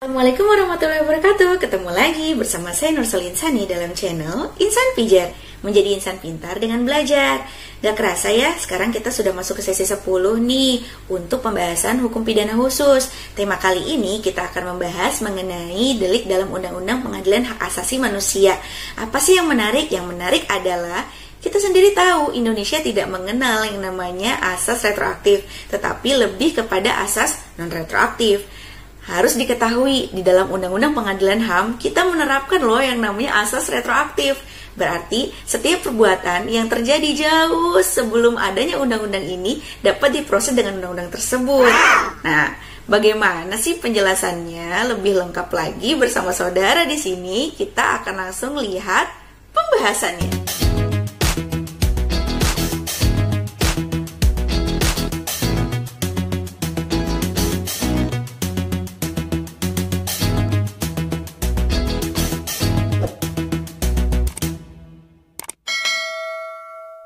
Assalamualaikum warahmatullahi wabarakatuh. Ketemu lagi bersama saya Nursel Insani dalam channel Insan Pijar, menjadi insan pintar dengan belajar. Gak kerasa ya, sekarang kita sudah masuk ke sesi 10 nih untuk pembahasan hukum pidana khusus. Tema kali ini kita akan membahas mengenai delik dalam Undang-Undang Pengadilan Hak Asasi Manusia. Apa sih yang menarik? Yang menarik adalah kita sendiri tahu Indonesia tidak mengenal yang namanya asas retroaktif, tetapi lebih kepada asas non-retroaktif. Harus diketahui, di dalam Undang-Undang Pengadilan HAM, kita menerapkan loh yang namanya asas retroaktif. Berarti, setiap perbuatan yang terjadi jauh sebelum adanya undang-undang ini dapat diproses dengan undang-undang tersebut. Nah, bagaimana sih penjelasannya lebih lengkap lagi bersama saudara di sini? Kita akan langsung lihat pembahasannya.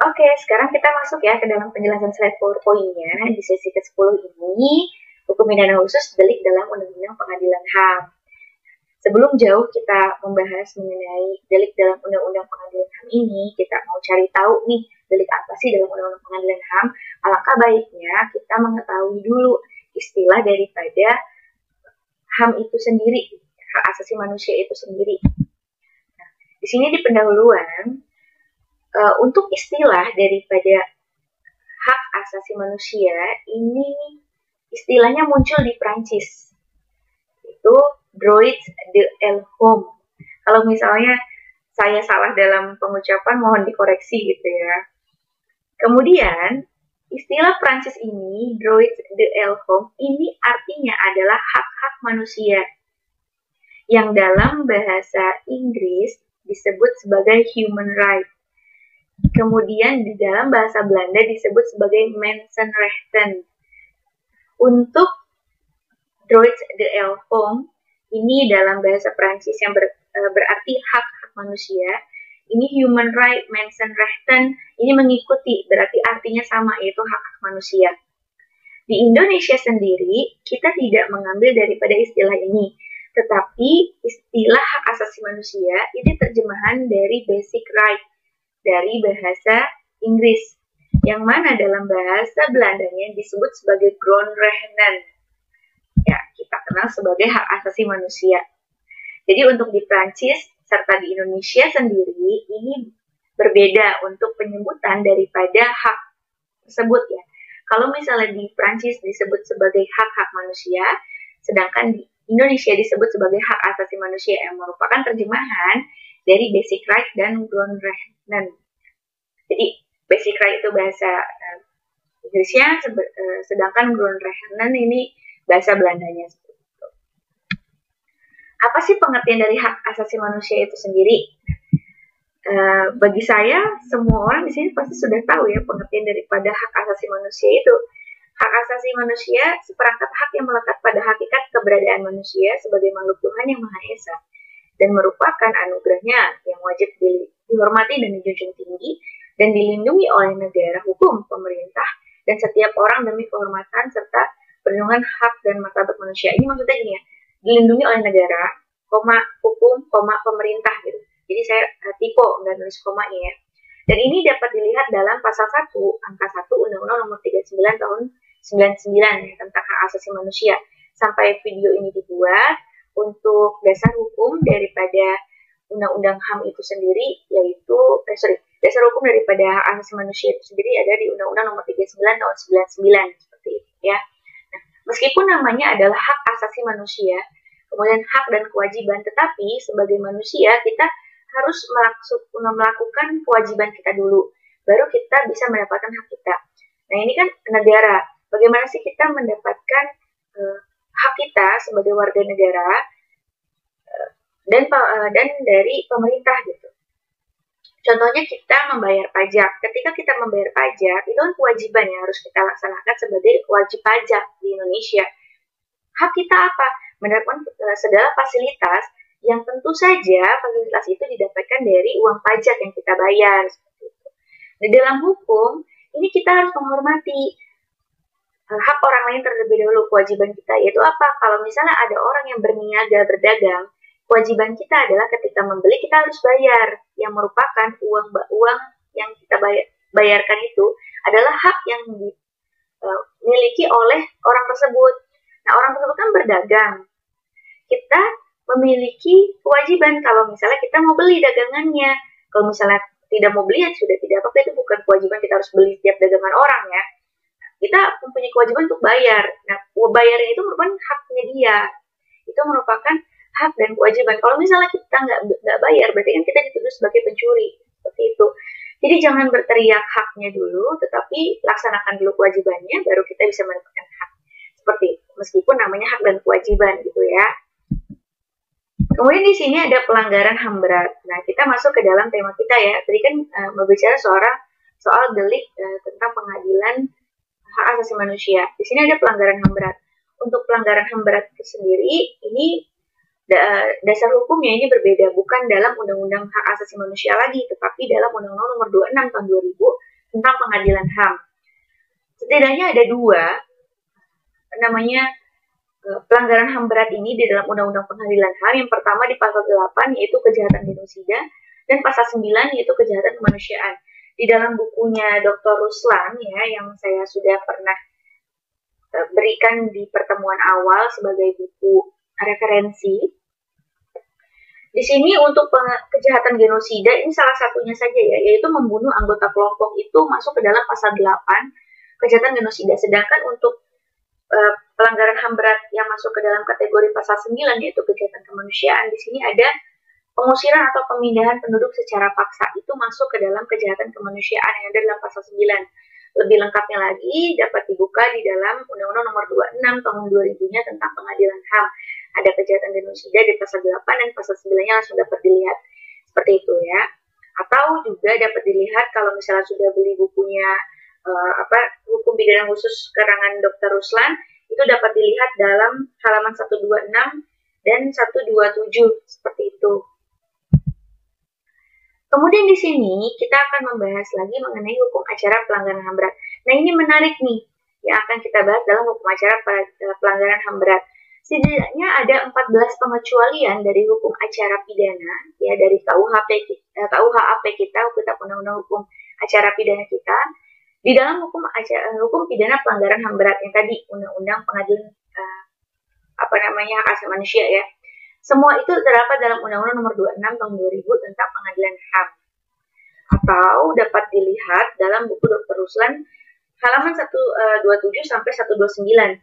Oke, sekarang kita masuk ya ke dalam penjelasan slide PowerPoint-nya. Di sesi ke-10 ini, hukum pidana khusus delik dalam Undang-Undang Pengadilan HAM. Sebelum jauh kita membahas mengenai delik dalam Undang-Undang Pengadilan HAM ini, kita mau cari tahu nih, delik apa sih dalam Undang-Undang Pengadilan HAM. Alangkah baiknya kita mengetahui dulu istilah daripada HAM itu sendiri, hak asasi manusia itu sendiri. Nah, di sini di pendahuluan, untuk istilah daripada hak asasi manusia ini istilahnya muncul di Prancis, itu droit de l'homme. Kalau misalnya saya salah dalam pengucapan mohon dikoreksi gitu ya. Kemudian istilah Prancis ini droit de l'homme ini artinya adalah hak-hak manusia yang dalam bahasa Inggris disebut sebagai human right. Kemudian di dalam bahasa Belanda disebut sebagai mensenrechten. Untuk droit de l'homme ini dalam bahasa Prancis yang berarti hak-hak manusia. Ini human right, mensenrechten ini mengikuti, berarti artinya sama, yaitu hak-hak manusia. Di Indonesia sendiri kita tidak mengambil daripada istilah ini, tetapi istilah hak asasi manusia ini terjemahan dari basic right dari bahasa Inggris, yang mana dalam bahasa Belandanya disebut sebagai grondrechten. Ya, kita kenal sebagai hak asasi manusia. Jadi untuk di Prancis serta di Indonesia sendiri ini berbeda untuk penyebutan daripada hak tersebut ya. Kalau misalnya di Prancis disebut sebagai hak-hak manusia, sedangkan di Indonesia disebut sebagai hak asasi manusia yang merupakan terjemahan dari basic right dan grondrechten. Jadi basic right itu bahasa Inggrisnya, sedangkan grondrechten ini bahasa Belandanya. Apa sih pengertian dari hak asasi manusia itu sendiri? Bagi saya, semua orang di sini pasti sudah tahu ya pengertian daripada hak asasi manusia itu. Hak asasi manusia seperangkat hak yang melekat pada hakikat keberadaan manusia sebagai makhluk Tuhan yang Maha Esa dan merupakan anugerahnya yang wajib dihormati dan dijunjung tinggi dan dilindungi oleh negara, hukum, pemerintah, dan setiap orang demi kehormatan serta perlindungan hak dan martabat manusia. Ini maksudnya gini ya, dilindungi oleh negara, hukum, pemerintah gitu. Jadi saya tipe nggak nulis komanya ya. Dan ini dapat dilihat dalam pasal 1, angka 1 Undang-Undang Nomor 39 tahun 99 ya, tentang hak asasi manusia. Sampai video ini dibuat untuk dasar hukum daripada Undang-Undang HAM itu sendiri, yaitu dasar hukum daripada hak asasi manusia itu sendiri ada di Undang-Undang Nomor 39 tahun 99 seperti itu ya. Nah, meskipun namanya adalah hak asasi manusia, kemudian hak dan kewajiban, tetapi sebagai manusia kita harus melakukan kewajiban kita dulu, baru kita bisa mendapatkan hak kita. Nah ini kan negara, bagaimana sih kita mendapatkan hak kita sebagai warga negara dan dari pemerintah gitu. Contohnya kita membayar pajak. Ketika kita membayar pajak, itu kan kewajiban yang harus kita laksanakan sebagai wajib pajak di Indonesia. Hak kita apa? Mendapatkan segala fasilitas yang tentu saja fasilitas itu didapatkan dari uang pajak yang kita bayar. Seperti itu. Di dalam hukum, ini kita harus menghormati hak orang lain terlebih dahulu. Kewajiban kita yaitu apa? Kalau misalnya ada orang yang berniaga berdagang, kewajiban kita adalah ketika membeli kita harus bayar, yang merupakan uang yang kita bayarkan itu adalah hak yang dimiliki oleh orang tersebut. Nah, orang tersebut kan berdagang. Kita memiliki kewajiban kalau misalnya kita mau beli dagangannya. Kalau misalnya tidak mau beli ya sudah tidak apa-apa, itu bukan kewajiban kita harus beli setiap dagangan orang ya. Kita mempunyai kewajiban untuk bayar. Nah, bayar itu merupakan haknya dia. Itu merupakan hak dan kewajiban. Kalau misalnya kita nggak bayar, berarti kan kita dituduh sebagai pencuri. Seperti itu. Jadi jangan berteriak haknya dulu, tetapi laksanakan dulu kewajibannya, baru kita bisa mendapatkan hak. Seperti itu. Meskipun namanya hak dan kewajiban gitu ya. Kemudian di sini ada pelanggaran HAM berat. Nah, kita masuk ke dalam tema kita ya. Tadi kan berbicara soal delik tentang pengadilan hak asasi manusia. Di sini ada pelanggaran HAM berat. Untuk pelanggaran HAM berat itu sendiri, ini dasar hukumnya ini berbeda, bukan dalam Undang-Undang Hak Asasi Manusia lagi, tetapi dalam Undang-Undang Nomor 26 Tahun 2000 tentang pengadilan HAM. Setidaknya ada dua namanya pelanggaran HAM berat ini di dalam Undang-Undang Pengadilan HAM. Yang pertama di pasal 8 yaitu kejahatan genosida, dan pasal 9 yaitu kejahatan kemanusiaan. Di dalam bukunya Dr. Ruslan ya, yang saya sudah pernah berikan di pertemuan awal sebagai buku referensi. Di sini untuk kejahatan genosida ini salah satunya saja ya, yaitu membunuh anggota kelompok itu masuk ke dalam pasal 8 kejahatan genosida. Sedangkan untuk pelanggaran HAM berat yang masuk ke dalam kategori pasal 9 yaitu kejahatan kemanusiaan, di sini ada pengusiran atau pemindahan penduduk secara paksa, itu masuk ke dalam kejahatan kemanusiaan yang ada dalam pasal 9. Lebih lengkapnya lagi dapat dibuka di dalam Undang-Undang Nomor 26 Tahun 2000-nya tentang pengadilan HAM. Ada kejahatan genosida di pasal 8 dan pasal 9-nya langsung dapat dilihat. Seperti itu ya. Atau juga dapat dilihat kalau misalnya sudah beli bukunya hukum pidana khusus karangan Dr. Ruslan, itu dapat dilihat dalam halaman 126 dan 127 seperti itu. Kemudian di sini kita akan membahas lagi mengenai hukum acara pelanggaran HAM berat. Nah, ini menarik nih yang akan kita bahas dalam hukum acara pelanggaran HAM berat. Setidaknya ada 14 pengecualian dari hukum acara pidana ya, dari KUHP kita, Kitab Undang-Undang Hukum Acara Pidana kita, di dalam hukum pidana pelanggaran HAM berat yang tadi Undang-Undang Pengadilan Hak Asasi Manusia ya. Semua itu terdapat dalam Undang-Undang Nomor 26 Tahun 2000 tentang pengadilan HAM. Atau dapat dilihat dalam buku Dr. Ruslan halaman 127 sampai 129.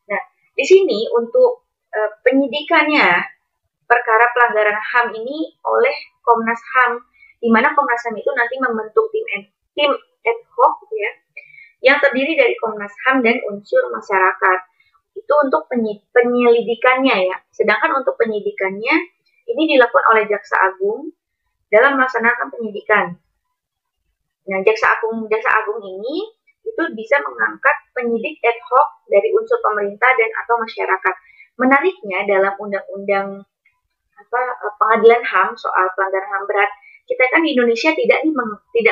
Nah, di sini untuk penyidikannya perkara pelanggaran HAM ini oleh Komnas HAM, di mana Komnas HAM itu nanti membentuk tim ad hoc ya, yang terdiri dari Komnas HAM dan unsur masyarakat. Itu untuk penyelidikannya ya. Sedangkan untuk penyidikannya ini dilakukan oleh Jaksa Agung dalam melaksanakan penyidikan. Nah, Jaksa Agung ini itu bisa mengangkat penyidik ad hoc dari unsur pemerintah dan atau masyarakat. Menariknya dalam Undang-Undang Pengadilan HAM soal pelanggaran HAM berat, kita kan di Indonesia tidak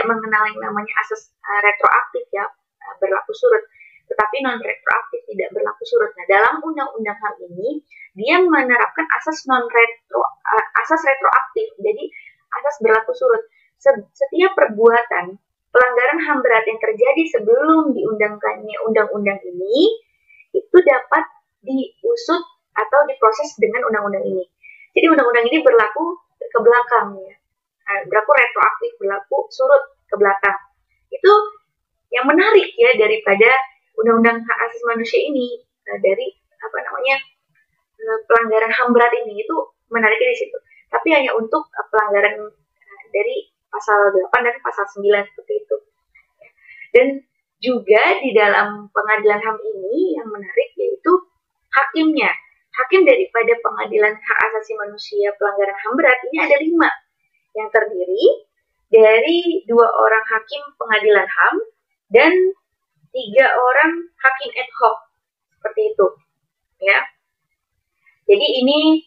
mengenal yang namanya asas retroaktif ya, berlaku surut. Tetapi non retroaktif, tidak berlaku surut. Nah, dalam Undang-Undang HAM ini dia menerapkan asas retroaktif. Jadi asas berlaku surut. Setiap perbuatan pelanggaran HAM berat yang terjadi sebelum diundangkannya undang-undang ini itu dapat diusut atau diproses dengan undang-undang ini. Jadi undang-undang ini berlaku ke belakang ya. Berlaku retroaktif, berlaku surut ke belakang. Itu yang menarik ya daripada Undang-Undang Hak Asasi Manusia ini, dari pelanggaran HAM berat ini, itu menariknya di situ. Tapi hanya untuk pelanggaran dari pasal 8 dan pasal 9 seperti itu. Dan juga di dalam pengadilan HAM ini yang menarik yaitu hakimnya. Hakim daripada pengadilan hak asasi manusia pelanggaran HAM berat ini ada 5, yang terdiri dari 2 orang hakim pengadilan HAM dan 3 orang hakim ad hoc, seperti itu, ya. Jadi ini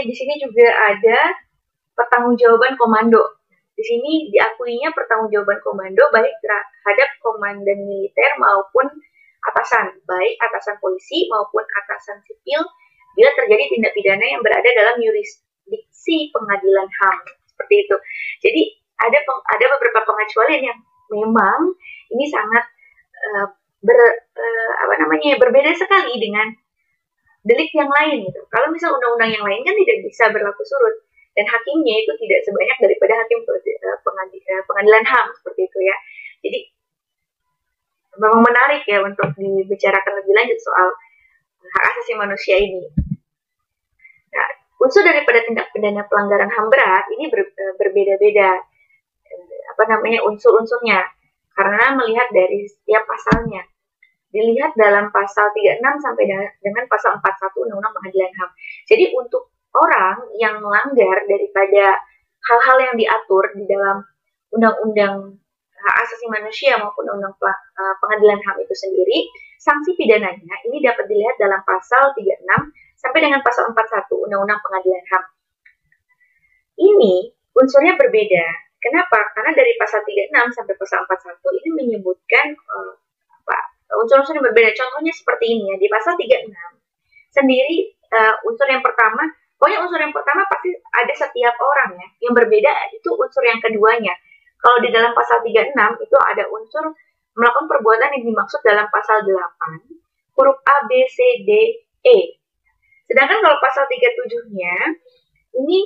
di sini juga ada pertanggungjawaban komando. Di sini diakuinya pertanggungjawaban komando baik terhadap komandan militer maupun atasan, baik atasan polisi maupun atasan sipil bila terjadi tindak pidana yang berada dalam yurisdiksi pengadilan HAM. Seperti itu. Jadi ada beberapa pengecualian yang memang ini sangat berbeda sekali dengan delik yang lain gitu. Kalau misal undang-undang yang lain kan tidak bisa berlaku surut dan hakimnya itu tidak sebanyak daripada hakim pengadilan HAM seperti itu ya. Jadi memang menarik ya untuk dibicarakan lebih lanjut soal hak asasi manusia ini. Nah, unsur daripada tindak pidana pelanggaran HAM berat ini berbeda-beda unsur-unsurnya karena melihat dari setiap pasalnya. Dilihat dalam pasal 36 sampai dengan pasal 41 Undang-Undang Pengadilan HAM. Jadi untuk orang yang melanggar daripada hal-hal yang diatur di dalam Undang-Undang Hak Asasi Manusia maupun Undang Pengadilan HAM itu sendiri, sanksi pidananya ini dapat dilihat dalam pasal 36 sampai dengan pasal 41 Undang-Undang Pengadilan HAM. Ini unsurnya berbeda. Kenapa? Karena dari pasal 36 sampai pasal 41 ini menyebutkan unsur-unsur yang berbeda. Contohnya seperti ini ya, di pasal 36 sendiri unsur yang pertama, pokoknya unsur yang pertama pasti ada setiap orang ya. Yang berbeda itu unsur yang keduanya. Kalau di dalam pasal 36 itu ada unsur melakukan perbuatan yang dimaksud dalam pasal 8 huruf A, B, C, D, E. Sedangkan kalau pasal 37-nya ini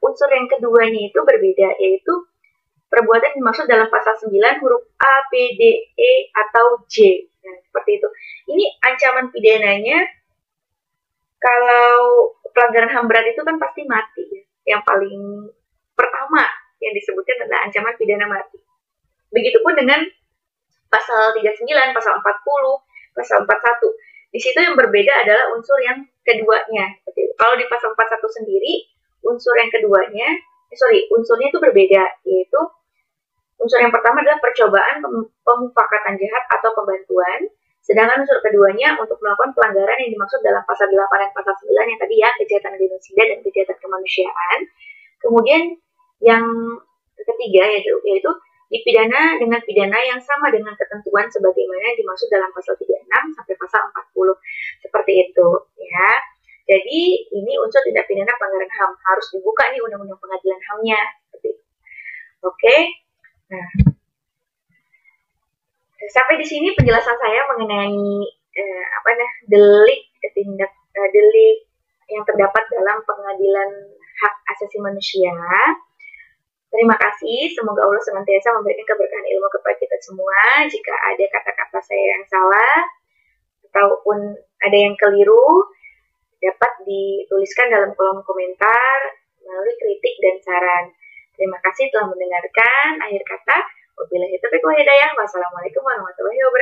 unsur yang keduanya itu berbeda, yaitu perbuatan dimaksud dalam pasal 9 huruf A, B, D, E, atau J. Nah, seperti itu. Ini ancaman pidananya, kalau pelanggaran HAM berat itu kan pasti mati. Ya. Yang paling pertama yang disebutkan adalah ancaman pidana mati. Begitupun dengan pasal 39, pasal 40, pasal 41. Di situ yang berbeda adalah unsur yang keduanya. Kalau di pasal 41 sendiri, unsurnya itu berbeda, yaitu unsur yang pertama adalah percobaan pemufakatan jahat atau pembantuan, sedangkan unsur keduanya untuk melakukan pelanggaran yang dimaksud dalam pasal 8 dan pasal 9 yang tadi ya, kejahatan genosida dan kejahatan kemanusiaan. Kemudian yang ketiga yaitu dipidana dengan pidana yang sama dengan ketentuan sebagaimana yang dimaksud dalam pasal 36 sampai pasal 40. Seperti itu ya. Jadi ini unsur tindak pidana pelanggaran HAM, harus dibuka nih Undang-Undang Pengadilan HAM-nya. Oke. Nah, sampai di sini penjelasan saya mengenai delik yang terdapat dalam Pengadilan Hak Asasi Manusia. Terima kasih, semoga Allah senantiasa memberikan keberkahan ilmu kepada kita semua. Jika ada kata-kata saya yang salah ataupun ada yang keliru, dapat dituliskan dalam kolom komentar melalui kritik dan saran. Terima kasih telah mendengarkan. Akhir kata, wabillahi taufiq wal hidayah. Wassalamualaikum warahmatullahi wabarakatuh.